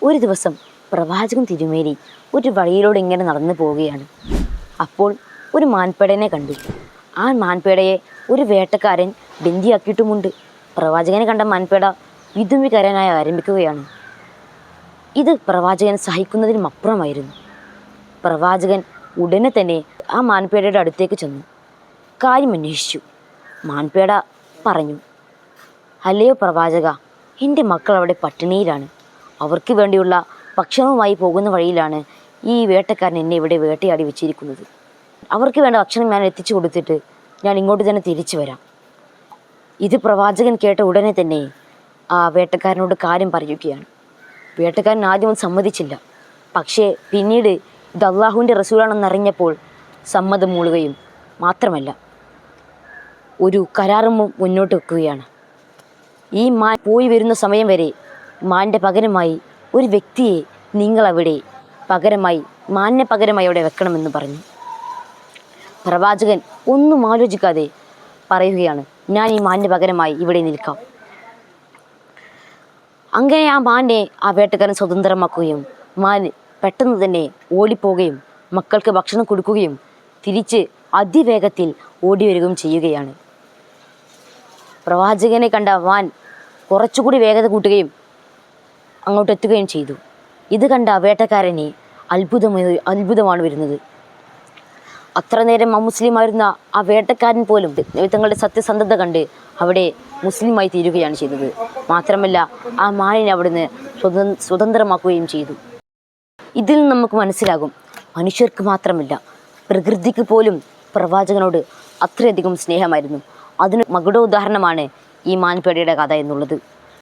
ഒരു ദിവസം പ്രവാചകൻ തിരുമേനി ഒരു വഴിയിലൂടെ ഇങ്ങനെ നടന്നു പോവുകയാണ്. അപ്പോൾ ഒരു മാൻപേടനെ കണ്ടു. ആ മാൻപേടയെ ഒരു വേട്ടക്കാരൻ ബന്ദിയാക്കിയിട്ടുമുണ്ട്. പ്രവാചകനെ കണ്ട മാൻപേട വിതുമ്പി കരയാനായി ആരംഭിക്കുകയാണ്. ഇത് പ്രവാചകൻ സഹിക്കുന്നതിനും അപ്പുറമായിരുന്നു. പ്രവാചകൻ ഉടനെ തന്നെ ആ മാൻപേടയുടെ അടുത്തേക്ക് ചെന്നു കാര്യം അന്വേഷിച്ചു. മാൻപേട പറഞ്ഞു, അല്ലയോ പ്രവാചക, എൻ്റെ മക്കൾ അവിടെ പട്ടിണിയിലാണ്. അവർക്ക് വേണ്ടിയുള്ള ഭക്ഷണവുമായി പോകുന്ന വഴിയിലാണ് ഈ വേട്ടക്കാരൻ എന്നെ ഇവിടെ വേട്ടയാടി വെച്ചിരിക്കുന്നത്. അവർക്ക് വേണ്ട ഭക്ഷണം ഞാൻ എത്തിച്ചു കൊടുത്തിട്ട് ഞാൻ ഇങ്ങോട്ട് തന്നെ തിരിച്ചു വരാം. ഇത് പ്രവാചകൻ കേട്ട ഉടനെ തന്നെ ആ വേട്ടക്കാരനോട് കാര്യം പറയുകയാണ്. വേട്ടക്കാരൻ ആദ്യം സമ്മതിച്ചില്ല. പക്ഷേ പിന്നീട് ഇത് അള്ളാഹുവിൻ്റെ റസൂലാണെന്നറിഞ്ഞപ്പോൾ സമ്മതം മൂളുകയും മാത്രമല്ല ഒരു കരാറും മുന്നോട്ട് വെക്കുകയാണ്. ഈ മാൻ പോയി വരുന്ന സമയം വരെ മാനിൻ്റെ പകരമായി ഒരു വ്യക്തിയെ നിങ്ങളവിടെ മാനിനെ പകരമായി അവിടെ വെക്കണമെന്ന് പറഞ്ഞു. പ്രവാചകൻ ഒന്നും ആലോചിക്കാതെ പറയുകയാണ്, ഞാൻ ഈ മാനിൻ്റെ പകരമായി ഇവിടെ നിൽക്കാം. അങ്ങനെ ആ മാനെ ആ വേട്ടക്കാരൻ സ്വതന്ത്രമാക്കുകയും മാൻ പെട്ടെന്ന് തന്നെ ഓടിപ്പോവുകയും മക്കൾക്ക് ഭക്ഷണം കൊടുക്കുകയും തിരിച്ച് അതിവേഗത്തിൽ ഓടി വരികയും ചെയ്യുകയാണ്. പ്രവാചകനെ കണ്ട മാൻ കുറച്ചുകൂടി വേഗത കൂട്ടുകയും അങ്ങോട്ട് എത്തുകയും ചെയ്തു. ഇത് കണ്ട വേട്ടക്കാരനെ അത്ഭുതമാണ് വരുന്നത്. അത്ര നേരം അമുസ്ലിമായിരുന്ന ആ വേട്ടക്കാരൻ പോലും തങ്ങളുടെ സത്യസന്ധത കണ്ട് അവിടെ മുസ്ലിമായി തീരുകയാണ് ചെയ്തത്. മാത്രമല്ല ആ മാനിനെ അവിടുന്ന് സ്വതന്ത്രമാക്കുകയും ചെയ്തു. ഇതിൽ നിന്ന് നമുക്ക് മനസ്സിലാകും, മനുഷ്യർക്ക് മാത്രമല്ല പ്രകൃതിക്ക് പോലും പ്രവാചകനോട് അത്രയധികം സ്നേഹമായിരുന്നു. അതിന് മകുട ഉദാഹരണമാണ് ഈ മാൻപേടയുടെ കഥ എന്നുള്ളത്.